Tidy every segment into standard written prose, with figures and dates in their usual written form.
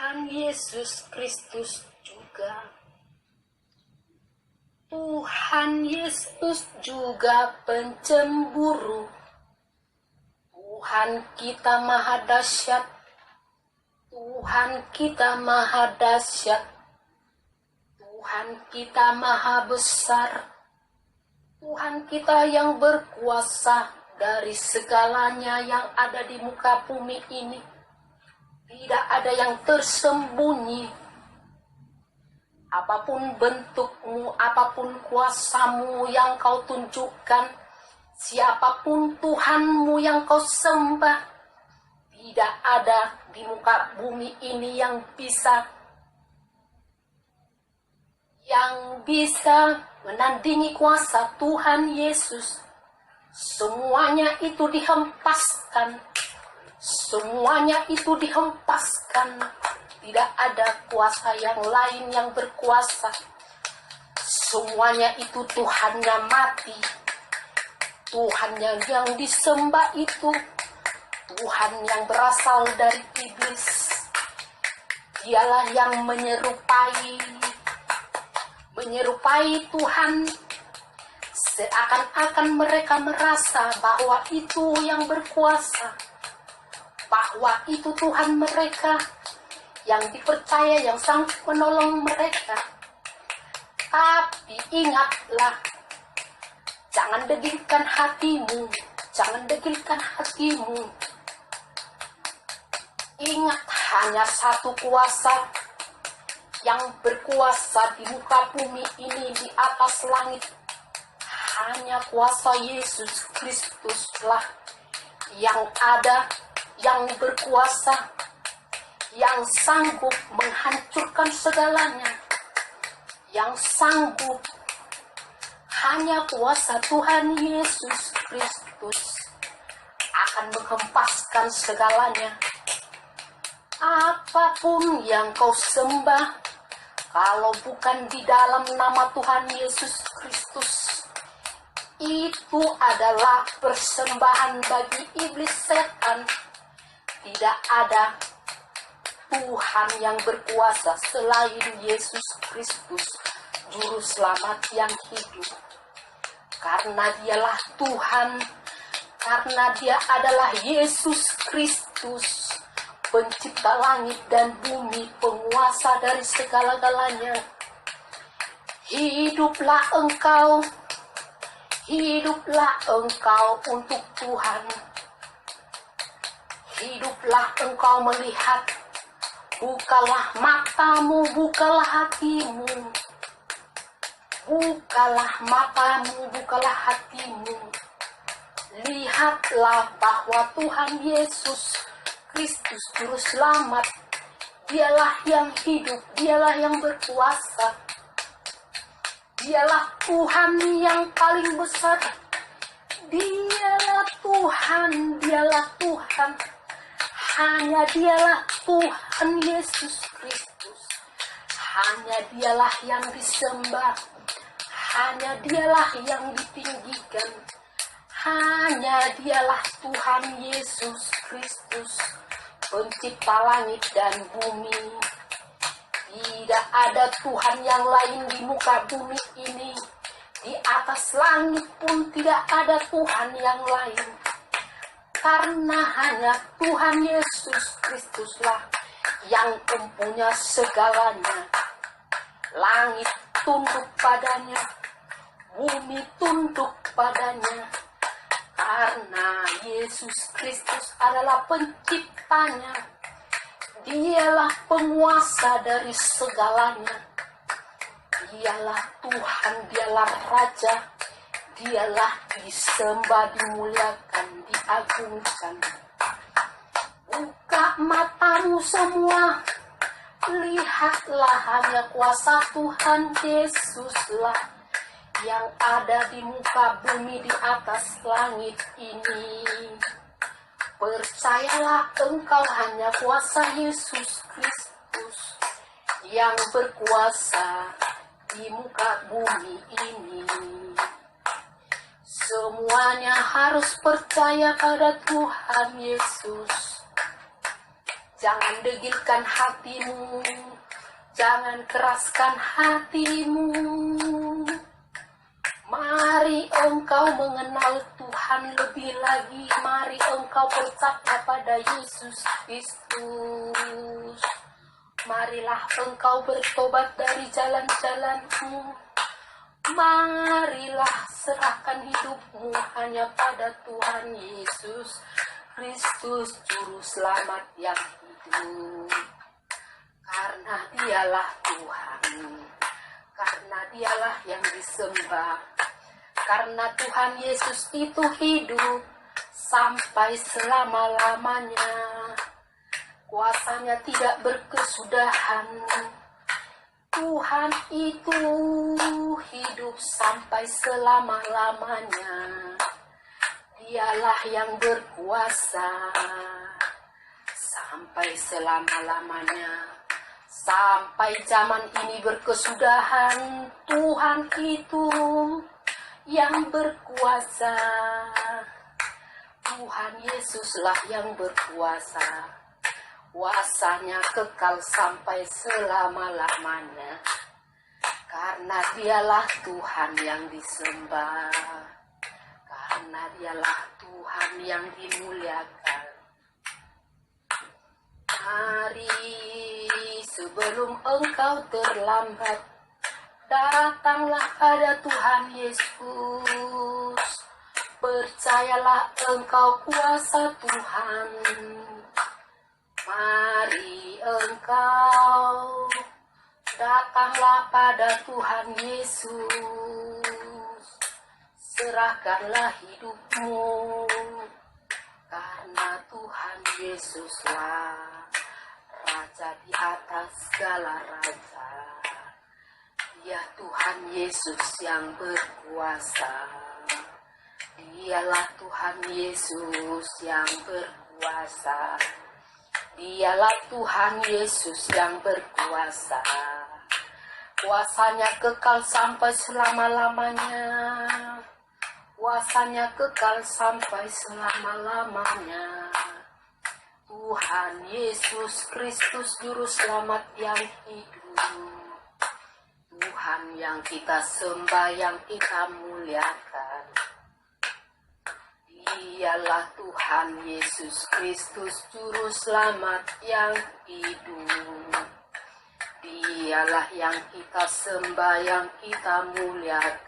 Tuhan Yesus Kristus juga. Tuhan Yesus juga pencemburu. Tuhan kita maha dahsyat. Tuhan kita maha dahsyat. Tuhan kita maha besar. Tuhan kita yang berkuasa dari segalanya yang ada di muka bumi ini. Tidak ada yang tersembunyi. Apapun bentukmu, apapun kuasamu yang kau tunjukkan, siapapun Tuhanmu yang kau sembah, tidak ada di muka bumi ini yang bisa menandingi kuasa Tuhan Yesus. Semuanya itu dihempaskan. Semuanya itu dihempaskan. Tidak ada kuasa yang lain yang berkuasa. Semuanya itu Tuhannya mati. Tuhannya yang disembah itu Tuhan yang berasal dari iblis. Dialah yang menyerupai Tuhan. Seakan-akan mereka merasa bahwa itu yang berkuasa, bahwa itu Tuhan mereka yang dipercaya, yang sanggup menolong mereka. Tapi ingatlah, jangan degilkan hatimu, jangan degilkan hatimu. Ingat, hanya satu kuasa yang berkuasa di muka bumi ini, di atas langit. Hanya kuasa Yesus Kristuslah yang ada, yang berkuasa, yang sanggup menghancurkan segalanya, yang sanggup. Hanya kuasa Tuhan Yesus Kristus akan menghempaskan segalanya. Apapun yang kau sembah, kalau bukan di dalam nama Tuhan Yesus Kristus, itu adalah persembahan bagi iblis setan. Tidak ada Tuhan yang berkuasa selain Yesus Kristus, Juru Selamat yang hidup. Karena dialah Tuhan, karena dia adalah Yesus Kristus, pencipta langit dan bumi, penguasa dari segala-galanya. Hiduplah engkau untuk Tuhan. Hiduplah engkau melihat. Bukalah matamu, bukalah hatimu. Bukalah matamu, bukalah hatimu. Lihatlah bahwa Tuhan Yesus Kristus Juru Selamat, dialah yang hidup, dialah yang berkuasa. Dialah Tuhan yang paling besar. Dialah Tuhan, dialah Tuhan. Hanya dialah Tuhan Yesus Kristus. Hanya dialah yang disembah. Hanya dialah yang ditinggikan. Hanya dialah Tuhan Yesus Kristus, pencipta langit dan bumi. Tidak ada Tuhan yang lain di muka bumi ini. Di atas langit pun tidak ada Tuhan yang lain. Karena hanya Tuhan Yesus Kristuslah yang mempunyai segalanya. Langit tunduk padanya, bumi tunduk padanya. Karena Yesus Kristus adalah penciptanya. Dialah penguasa dari segalanya. Dialah Tuhan, dialah Raja. Dialah disembah, dimuliakan, diagungkan. Buka matamu semua. Lihatlah, hanya kuasa Tuhan Yesuslah yang ada di muka bumi, di atas langit ini. Percayalah engkau, hanya kuasa Yesus Kristus yang berkuasa di muka bumi ini. Semuanya harus percaya pada Tuhan Yesus. Jangan degilkan hatimu, jangan keraskan hatimu. Mari engkau mengenal Tuhan lebih lagi. Mari engkau percaya pada Yesus Kristus. Marilah engkau bertobat dari jalan-jalanmu. Marilah serahkan hidupmu hanya pada Tuhan Yesus Kristus, Juru Selamat yang hidup. Karena Dialah Tuhan, karena Dialah yang disembah. Karena Tuhan Yesus itu hidup sampai selama-lamanya. Kuasanya tidak berkesudahan. Tuhan itu hidup sampai selama-lamanya. Dialah yang berkuasa sampai selama-lamanya. Sampai zaman ini berkesudahan, Tuhan itu yang berkuasa. Tuhan Yesuslah yang berkuasa. Kuasanya kekal sampai selama-lamanya. Karena Dialah Tuhan yang disembah. Karena Dialah Tuhan yang dimuliakan. Mari sebelum engkau terlambat, datanglah pada Tuhan Yesus. Percayalah engkau kuasa Tuhan. Mari engkau datanglah pada Tuhan Yesus. Serahkanlah hidupmu, karena Tuhan Yesuslah Raja di atas segala raja. Dia Tuhan Yesus yang berkuasa. Dialah Tuhan Yesus yang berkuasa. Dialah Tuhan Yesus yang berkuasa. Kuasanya kekal sampai selama-lamanya. Kuasanya kekal sampai selama-lamanya. Tuhan Yesus Kristus, Juru Selamat yang hidup. Tuhan yang kita sembah, yang kita muliakan. Dialah Tuhan Yesus Kristus, Juru Selamat yang hidup. Dialah yang kita sembah, yang kita muliakan.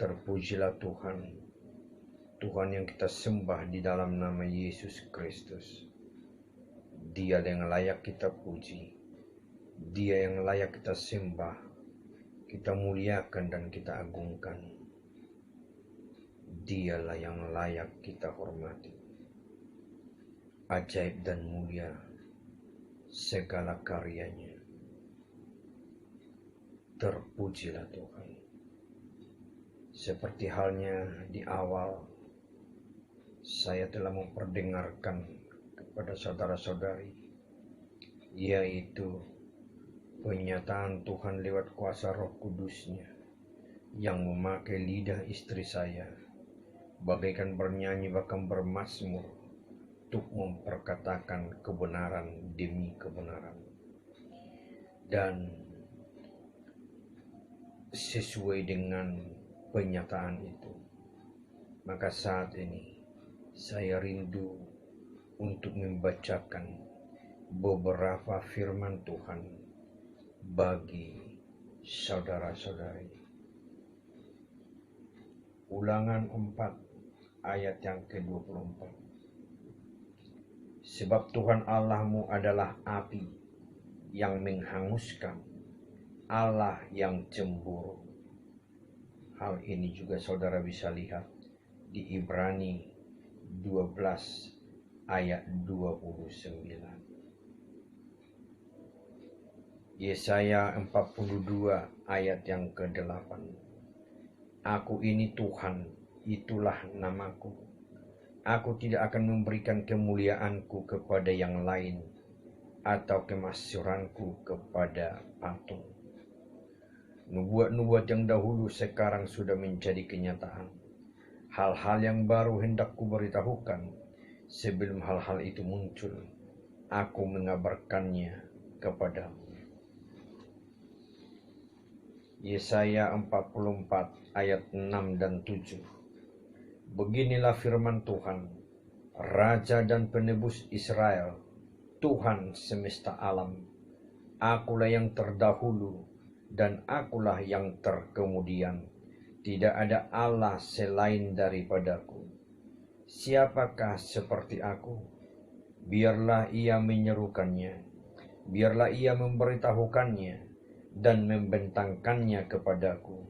Terpujilah Tuhan, Tuhan yang kita sembah di dalam nama Yesus Kristus. Dia yang layak kita puji, Dia yang layak kita sembah, kita muliakan dan kita agungkan. Dialah yang layak kita hormati. Ajaib dan mulia segala karyanya. Terpujilah Tuhan. Seperti halnya di awal, saya telah memperdengarkan kepada saudara-saudari, yaitu penyataan Tuhan lewat kuasa Roh Kudus-Nya yang memakai lidah istri saya, bagaikan bernyanyi bahkan bermazmur, untuk memperkatakan kebenaran demi kebenaran. Dan sesuai dengan penyataan itu, maka saat ini saya rindu untuk membacakan beberapa firman Tuhan bagi saudara-saudari. Ulangan 4 ayat yang ke-24. Sebab Tuhan Allahmu adalah api yang menghanguskan, Allah yang cemburu. Hal ini juga saudara bisa lihat di Ibrani 12 ayat 29. Yesaya 42 ayat yang ke-8. Aku ini Tuhan, itulah namaku. Aku tidak akan memberikan kemuliaanku kepada yang lain atau kemasyuranku kepada patung. Nubuat-nubuat yang dahulu sekarang sudah menjadi kenyataan. Hal-hal yang baru hendak kuberitahukan. Sebelum hal-hal itu muncul, aku mengabarkannya kepadamu. Yesaya 44 ayat 6 dan 7. Beginilah firman Tuhan, Raja dan Penebus Israel, Tuhan semesta alam. Akulah yang terdahulu dan akulah yang terkemudian. Tidak ada Allah selain daripadaku. Siapakah seperti aku? Biarlah ia menyerukannya, biarlah ia memberitahukannya dan membentangkannya kepadaku.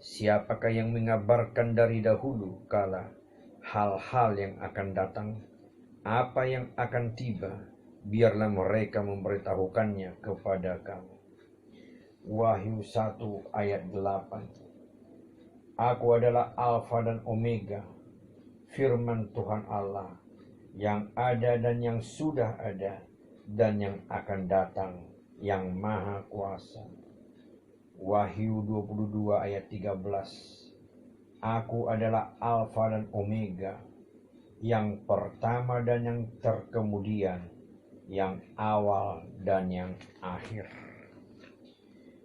Siapakah yang mengabarkan dari dahulu kala hal-hal yang akan datang, apa yang akan tiba, biarlah mereka memberitahukannya kepada kamu. Wahyu 1 ayat 8. Aku adalah Alfa dan Omega, firman Tuhan Allah, yang ada dan yang sudah ada dan yang akan datang, yang maha kuasa. Wahyu 22 ayat 13. Aku adalah Alfa dan Omega, yang pertama dan yang terkemudian, yang awal dan yang akhir.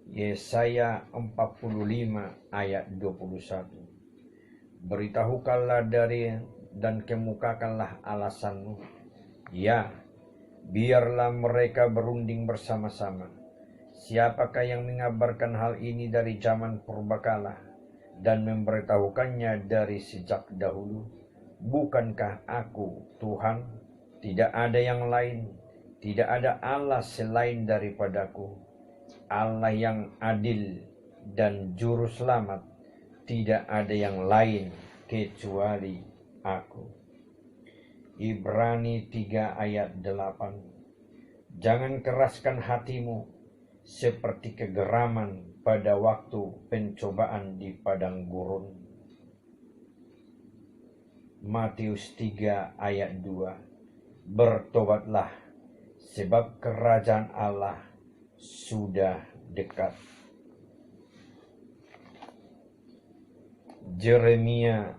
Yesaya 45 ayat 21. Beritahukanlah dari dan kemukakanlah alasanmu. Ya, biarlah mereka berunding bersama-sama. Siapakah yang mengabarkan hal ini dari zaman purbakala dan memberitahukannya dari sejak dahulu? Bukankah aku Tuhan? Tidak ada yang lain. Tidak ada Allah selain daripadaku. Allah yang adil dan juru selamat. Tidak ada yang lain kecuali aku. Ibrani 3 ayat 8. Jangan keraskan hatimu seperti kegeraman pada waktu pencobaan di padang gurun. Matius 3 ayat 2. Bertobatlah, sebab kerajaan Allah sudah dekat. Yeremia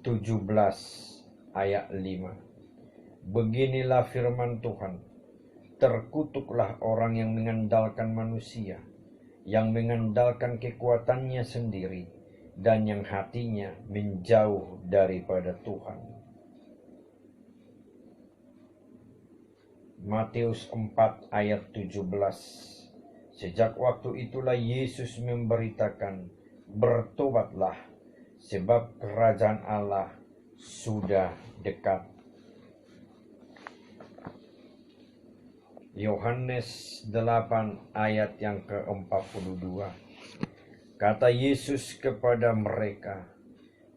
17 ayat 5. Beginilah firman Tuhan, terkutuklah orang yang mengandalkan manusia, yang mengandalkan kekuatannya sendiri, dan yang hatinya menjauh daripada Tuhan. Matius 4 ayat 17. Sejak waktu itulah Yesus memberitakan, bertobatlah, sebab kerajaan Allah sudah dekat. Yohanes 8 ayat yang ke-42. Kata Yesus kepada mereka,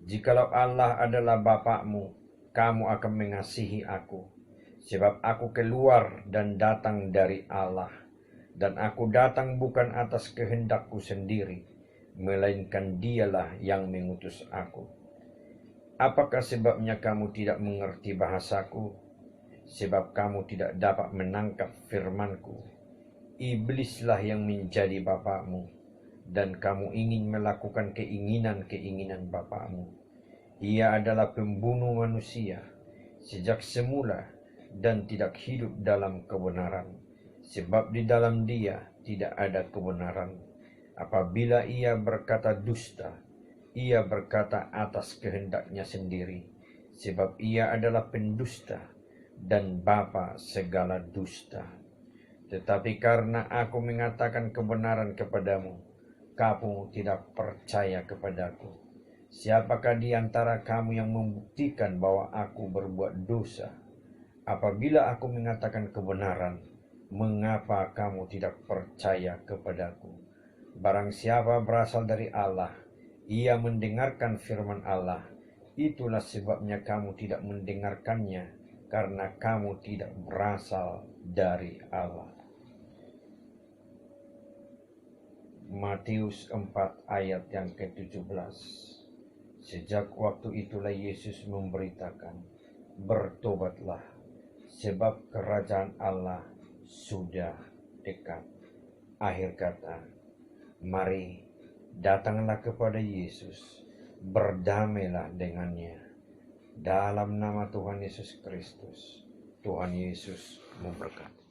jikalau Allah adalah Bapakmu, kamu akan mengasihi aku, sebab aku keluar dan datang dari Allah, dan aku datang bukan atas kehendakku sendiri, melainkan Dialah yang mengutus aku. Apakah sebabnya kamu tidak mengerti bahasaku? Sebab kamu tidak dapat menangkap firmanku. Iblislah yang menjadi bapakmu, dan kamu ingin melakukan keinginan-keinginan bapakmu. Ia adalah pembunuh manusia sejak semula dan tidak hidup dalam kebenaran, sebab di dalam dia tidak ada kebenaran. Apabila ia berkata dusta, ia berkata atas kehendaknya sendiri, sebab ia adalah pendusta dan bapa segala dusta. Tetapi karena aku mengatakan kebenaran kepadamu, kamu tidak percaya kepadaku. Siapakah di antara kamu yang membuktikan bahwa aku berbuat dosa? Apabila aku mengatakan kebenaran, mengapa kamu tidak percaya kepadaku? Barang siapa berasal dari Allah, ia mendengarkan firman Allah. Itulah sebabnya kamu tidak mendengarkannya, karena kamu tidak berasal dari Allah. Matius 4 ayat yang ke-17. Sejak waktu itulah Yesus memberitakan, bertobatlah, sebab kerajaan Allah sudah dekat. Akhir kata, Mari datanglah kepada Yesus, berdamailah dengannya. Dalam nama Tuhan Yesus Kristus, Tuhan Yesus memberkati.